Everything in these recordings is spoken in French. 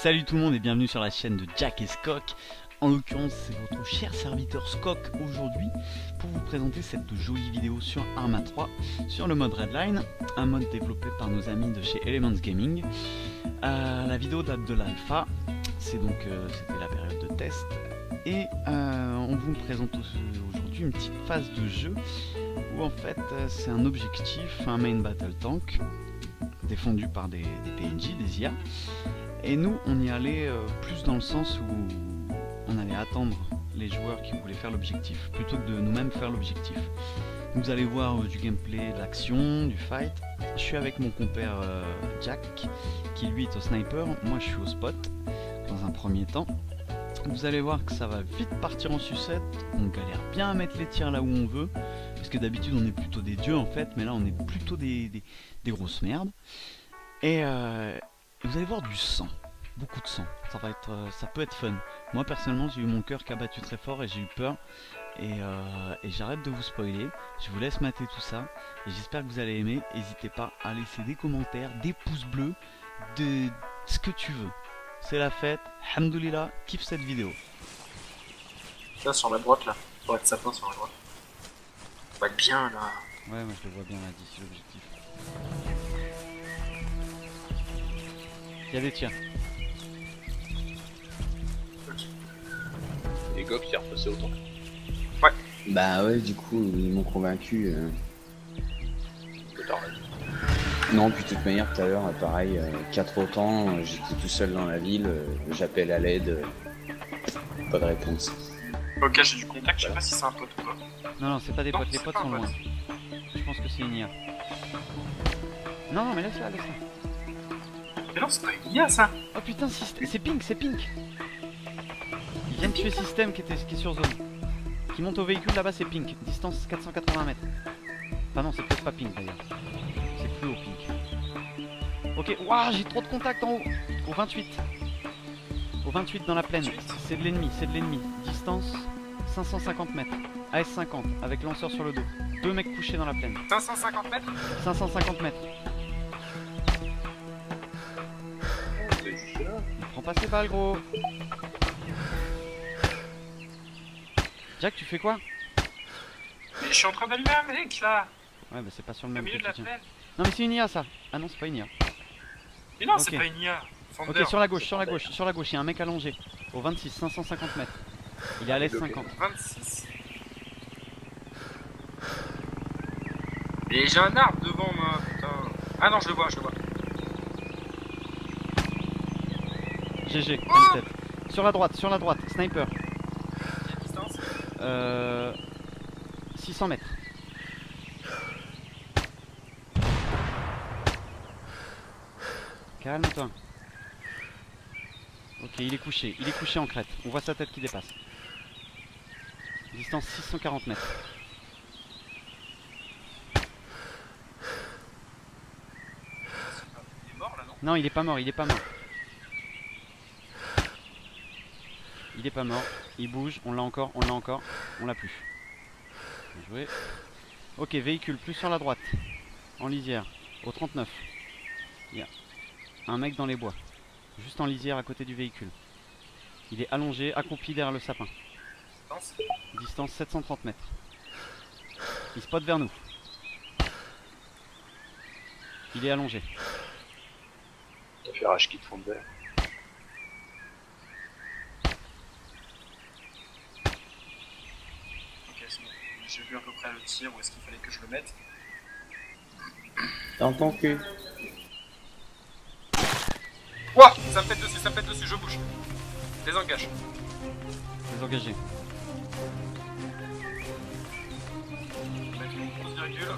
Salut tout le monde et bienvenue sur la chaîne de Jack et Skok. En l'occurrence, c'est votre cher serviteur Skok aujourd'hui pour vous présenter cette jolie vidéo sur Arma 3 sur le mode Redline, un mode développé par nos amis de chez Elements Gaming. La vidéo date de l'alpha, c'était la période de test et on vous présente aujourd'hui une petite phase de jeu où en fait c'est un objectif, un main battle tank défendu par des PNJ, des IA. Et nous, on y allait plus dans le sens où on allait attendre les joueurs qui voulaient faire l'objectif, plutôt que de nous-mêmes faire l'objectif. Vous allez voir du gameplay, de l'action, du fight. Je suis avec mon compère Jack, qui lui est au sniper, moi je suis au spot, dans un premier temps. Vous allez voir que ça va vite partir en sucette, on galère bien à mettre les tirs là où on veut, parce que d'habitude on est plutôt des dieux en fait, mais là on est plutôt des grosses merdes. Et vous allez voir du sang, beaucoup de sang, ça peut être fun. Moi personnellement j'ai eu mon cœur qui a battu très fort et j'ai eu peur. Et j'arrête de vous spoiler, je vous laisse mater tout ça. Et j'espère que vous allez aimer, n'hésitez pas à laisser des commentaires, des pouces bleus, de ce que tu veux. C'est la fête, alhamdoulilah, kiffe cette vidéo. Là sur la droite là, faut être sapin sur la droite. On va être bien là. Ouais, moi je le vois bien là, d'ici l'objectif. Il y a des tirs. Les gars qui repassé autant. Ouais. Bah ouais, du coup, ils m'ont convaincu. Tard, Non, puis de toute manière, tout à l'heure, pareil, 4 autant, j'étais tout seul dans la ville, j'appelle à l'aide, pas de réponse. Ok, j'ai du contact, je sais pas si c'est un pote ou pas. Non, c'est pas des Non, potes, les c'est potes pas un sont pote. loin. Je pense que c'est une IA. Non, mais laisse-la, laisse-la. Mais non, c'est pas une IA ça. Oh putain, c'est Pink, c'est Pink. Il vient de tuer Système qui est sur zone. Qui monte au véhicule là-bas, c'est Pink. Distance 480 mètres. Enfin non, c'est peut-être pas Pink d'ailleurs. C'est plus haut Pink. Ok, waouh, j'ai trop de contacts en haut. Au 28. Au 28 dans la plaine. C'est de l'ennemi, c'est de l'ennemi. Distance 550 mètres. AS50 avec lanceur sur le dos. Deux mecs couchés dans la plaine. 550 mètres. 550 mètres. Prends pas ses balles, gros. Jack, tu fais quoi? Mais je suis en train d'allumer un mec là. Ouais, bah c'est pas sur le Au même milieu que de la tu tiens. plaine. Non, mais c'est une IA ça. Ah non, c'est pas une IA. Mais non, Ok. c'est pas une IA. Thunder. Ok, sur la gauche, sur la gauche, sur la gauche, il y a un mec allongé. Au 26, 550 mètres. Il est à l'aise 50. 26. Et j'ai un arbre devant moi, putain. Ah non, je le vois, GG, une tête. Sur la droite, sniper. Quelle distance? 600 mètres. Calme-toi. Ok, il est couché en crête. On voit sa tête qui dépasse. Distance 640 mètres. Il est mort là, non? Non, il est pas mort, il est pas mort. Il est pas mort, il bouge, on l'a encore, on l'a plus. Bien joué. Ok, véhicule, plus sur la droite. En lisière, au 39. Il y a un mec dans les bois. Juste en lisière à côté du véhicule. Il est allongé, accroupi derrière le sapin. Distance? Distance 730 mètres. Il spot vers nous. Il est allongé. On va faire H-Kit fond de verre. Ok, c'est bon. J'ai vu à peu près le tir, où est-ce qu'il fallait que je le mette. Dans ton cul. Ouah, ça me pète dessus, je bouge. Désengage. Désengagé. Je vais mettre une grosse virgule.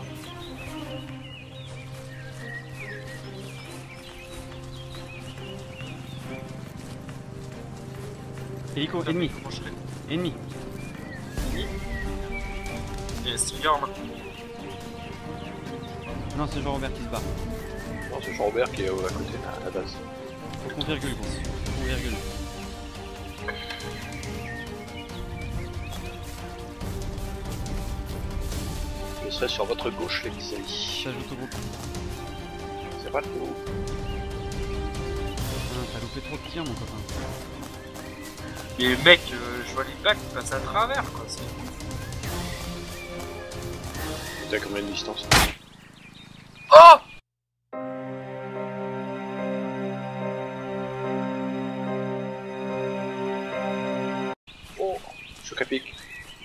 Hélico, ennemi, Comment je fais? ennemi. Et Stilgarm. Non, c'est Jean-Robert qui se barre. Non, c'est Jean-Robert qui est à côté, à la base. Faut qu'on virgule, gros. Faut qu'on virgule. Je serai sur votre gauche, les amis. T'ajoutes au groupe. C'est pas le tout. Ah, t'as loupé. fait trop de tirs, mon copain. Mais mec, je vois les bacs qui passent à travers quoi. T'as combien de distance? Oh! Oh, choc à pic.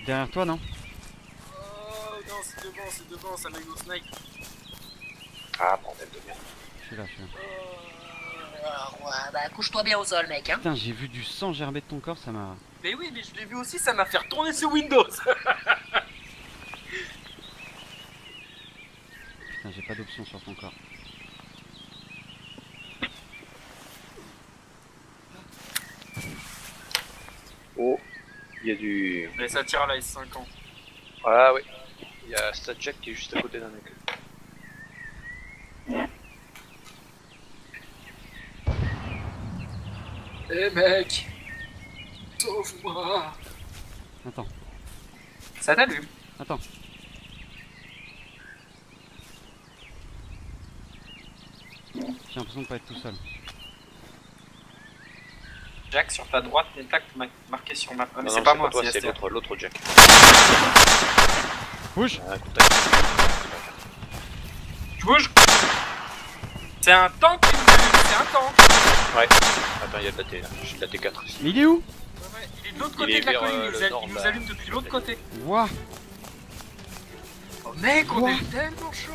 Derrière toi, non? Oh non, c'est devant, ça m'a eu au snipe. Ah, bordel de merde. Je suis là, je suis là. Ouais, bah couche-toi bien au sol, mec, hein. Putain, j'ai vu du sang gerber de ton corps, ça m'a... Mais oui, mais je l'ai vu aussi, ça m'a fait retourner sur Windows. Putain, j'ai pas d'option sur ton corps. Oh, il y a du... Mais ça tire à la S50. Ah ouais. Il y a Statjack qui est juste à côté d'un mec. Eh mec, sauve-moi. Attends, Ça t'allume. attends. J'ai l'impression de pas être tout seul. Jack, sur ta droite, contact marqué sur ma... Ah, mais Non, c'est non, pas moi, toi, c'est c'est STR. l'autre Jack. Bouge! Ah, contact. Je bouge. C'est un tank qui nous allume, c'est un tank. Ouais. Attends, il y a de la T là. J'ai de la T4 ici. Mais il est où? Ouais, il est de l'autre Il côté est de la vers, colline, le nord, il nous là. allume depuis l'autre côté. Ouah! Oh mec, on Quoi est tellement chaud.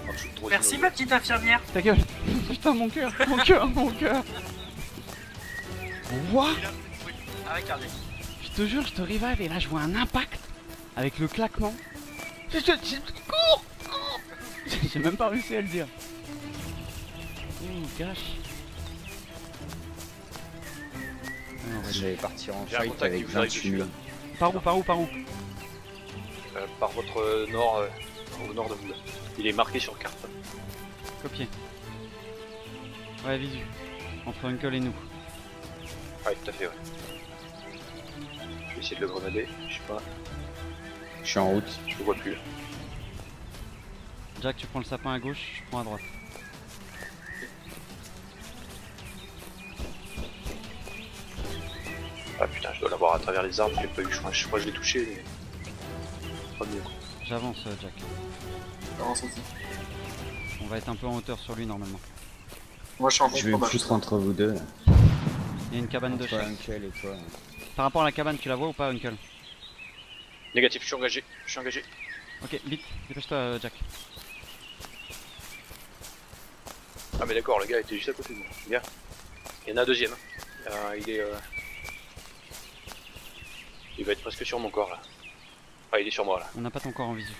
En dessous de Drosino. Merci ma petite infirmière. Ta gueule! Putain, mon cœur! Mon cœur! Mon cœur! Ouah! Arrête, regardez. Je te jure, je te revive et là je vois un impact avec le claquement. Cours! Cours! J'ai même pas réussi à le dire. Ouh, gâche. Ah, on va dire. J'allais partir en J'ai un fight contact qui avec vous arrive 28 dessus 000. là. Par où, par où, par où? Par votre nord, au nord de vous là. Il est marqué sur carte. Copier. Ouais, visu. Entre Uncle et nous. Ouais, tout à fait, ouais. Je vais essayer de le grenader. Je sais pas, Je suis en route. je le vois plus. Jack, tu prends le sapin à gauche, je prends à droite. Ah putain, je dois l'avoir à travers les arbres, je l'ai pas eu. Je crois que je l'ai touché, mais. Pas mieux quoi. J'avance, Jack. Avance aussi. On va être un peu en hauteur sur lui normalement. Moi je suis en Je vais me contre foutre entre vous deux. Là. Il y a une cabane de Entre chasse. Uncle et toi. Par rapport à la cabane, tu la vois ou pas, Uncle? Négatif, je suis engagé. Je suis engagé. Ok, vite, dépêche-toi, Jack. Ah mais d'accord, le gars était juste à côté de moi. Bien. Il y en a un deuxième. Il va être presque sur mon corps là. Ah, il est sur moi là. On n'a pas ton corps en visu.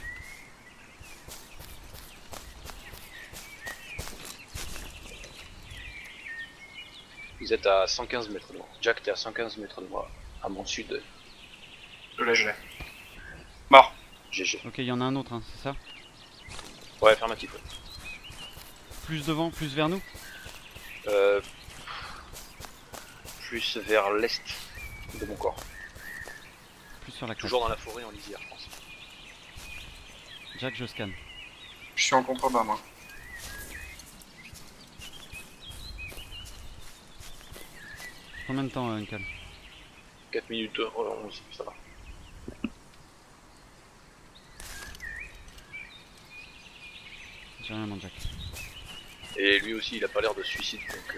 Vous êtes à 115 mètres de moi. Jack, t'es à 115 mètres de moi. À mon sud. Je l'ai. Mort. GG. Ok, il y en a un autre, hein, c'est ça? Ouais, affirmatif. Ouais. Plus devant, plus vers nous? Plus vers l'est de mon corps. Plus sur la carte. Toujours dans la forêt en lisière, je pense. Jack, je scanne. Je suis en contrebas moi. Combien de temps, Uncle? 4 minutes 11, ça va. J'ai rien, mon Jack. Et lui aussi, il a pas l'air de suicide, donc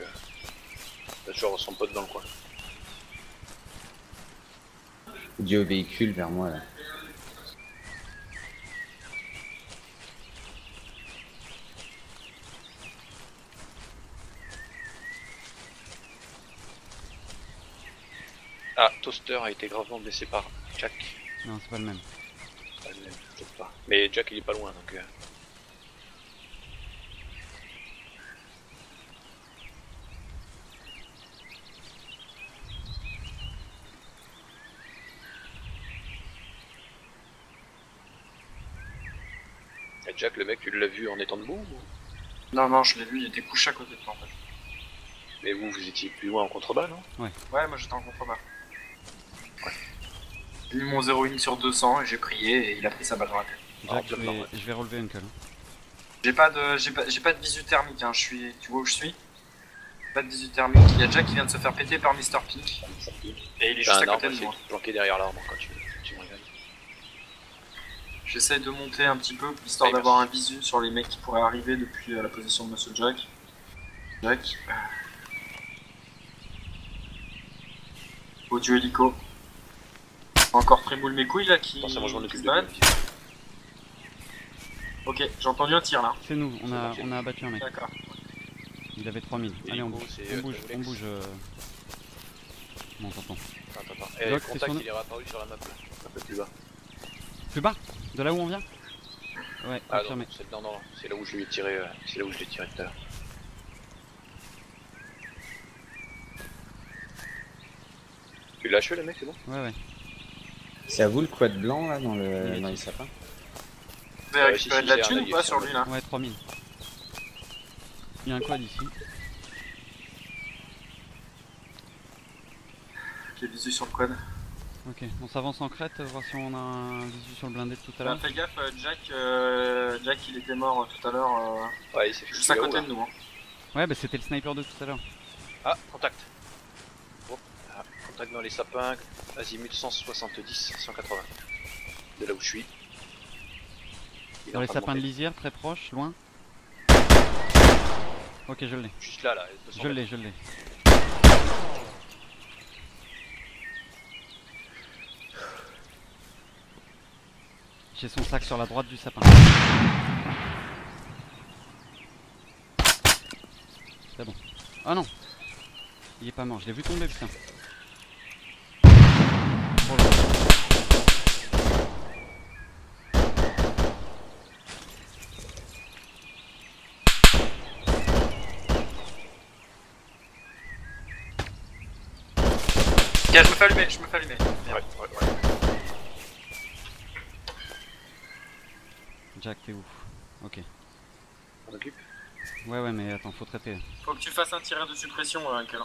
il a toujours son pote dans le coin. Dis au véhicule vers moi là. Ah, Toaster a été gravement blessé par Jack. Non, c'est pas le même. Ah, même, peut-être pas. Mais Jack, il est pas loin, donc... Et Jack, le mec, tu l'as vu en étant debout ou... Non, non, je l'ai vu, il était couché à côté de toi en fait. Mais vous étiez plus loin en contrebas, non? Ouais, moi j'étais en contrebas. Ouais. J'ai mis mon 0 sur 200 et j'ai prié et il a pris sa balle dans la tête. Jack, bien normal. je vais relever Uncle. J'ai pas de visu thermique, hein. Je suis. Tu vois où je suis? Pas de 18 thermique. Il y a Jack qui vient de se faire péter par Mr. Pink. Et il est juste à côté de moi. Planqué derrière l'arbre quand tu me regardes. J'essaie de monter un petit peu, histoire Oui, d'avoir un merci. visu sur les mecs qui pourraient arriver depuis la position de Monsieur Jack. Jack. Audio hélico. Encore Trémoule mes couilles là qui Attention, moi je m'en qui occupe se de balade. lui. Ok, j'ai entendu un tir là. C'est nous, on a, C'est on a abattu un mec. D'accord. Il avait 3000. Allez, on Hélico, bouge, c'est, on bouge, Trémolex. on bouge. Non, t'entends. Attends. Doc, Et t'es contact, sur nous il est réapparu sur la map là. Un peu plus bas. Plus bas? De là où on vient? Ouais, Ah non, confirmé. non, c'est là où je lui ai tiré, c'est là où je l'ai tiré tout à l'heure. Tu l'as achevé le mec, c'est bon? Ouais. C'est à vous le quad blanc là dans Négatif. les sapins? Vous avez récupéré si, de la c'est un thune ou allié, pas c'est sur un lui là? Ouais, 3000. Il y a un quad ici. J'ai visu sur le quad. Ok, on s'avance en crête, voir si on a un visu sur le blindé de tout à Bah, l'heure. fais gaffe, Jack il était mort tout à l'heure, Ouais, il s'est fait juste à là-haut, côté là. de nous. Hein. Ouais, bah c'était le sniper de tout à l'heure. Ah, contact. Bon, ah, contact dans les sapins, azimut 170, 180. De là où je suis. Il est Dans en les train sapins de monter. lisière, très proche, loin. Ok, je l'ai. Juste là, 200 Je mètres. l'ai. J'ai son sac sur la droite du sapin. C'est bon. Ah non! Il est pas mort, je l'ai vu tomber, putain. Oh là. Tiens, je me fais allumer. Ouais. Jack, t'es où? Ok. On occupe. Ouais, mais attends, faut traiter. Faut que tu fasses un tireur de suppression, Uncle.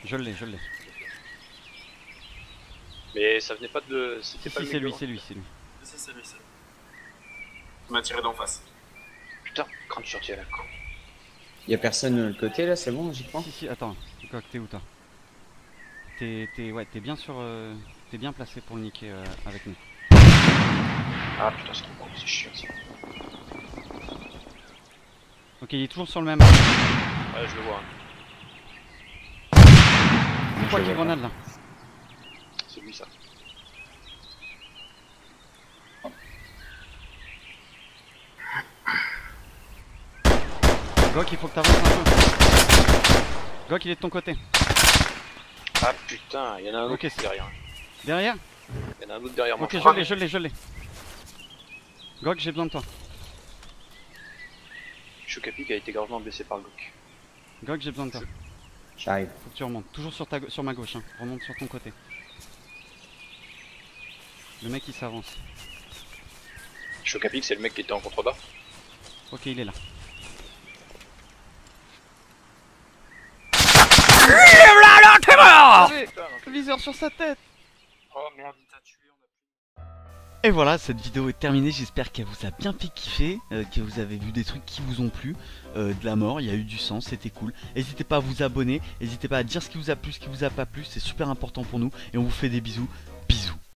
Je l'ai. Mais ça venait pas de. C'était pas Si, le c'est mec lui, devant. c'est lui. C'est lui. Il m'a tiré d'en face. Putain, quand je suis sorti à la con. Y'a personne de l'autre côté là, c'est bon, j'y crois? Si, attends, Coq, t'es où toi? T'es bien sur. T'es bien placé pour le niquer avec nous. Ah putain, c'est chiant ça. Ok, il est toujours sur le même. Ouais, je le vois. Hein. Pourquoi Je qu'il vois grenade là? C'est lui ça. Gok, il faut que t'avances un peu. Gok, il est de ton côté. Ah putain, il y en a un autre Ok, c'est- derrière. Derrière? Il y en a un autre derrière moi. Ok, je l'ai. Gok, j'ai besoin de toi. Chocapic a été gravement blessé par Gok. Gok, j'ai besoin de toi. J'arrive. Faut que tu remontes. Toujours sur ma gauche, hein. Remonte sur ton côté. Le mec il s'avance. Chocapic, c'est le mec qui était en contrebas. Ok, il est là. Putain, Viseur sur sa tête. Oh merde, il t'a tué. Et voilà, cette vidéo est terminée, j'espère qu'elle vous a bien fait kiffer, que vous avez vu des trucs qui vous ont plu, de la mort, il y a eu du sang, c'était cool. N'hésitez pas à vous abonner, n'hésitez pas à dire ce qui vous a plu, ce qui vous a pas plu, c'est super important pour nous, et on vous fait des bisous, bisous.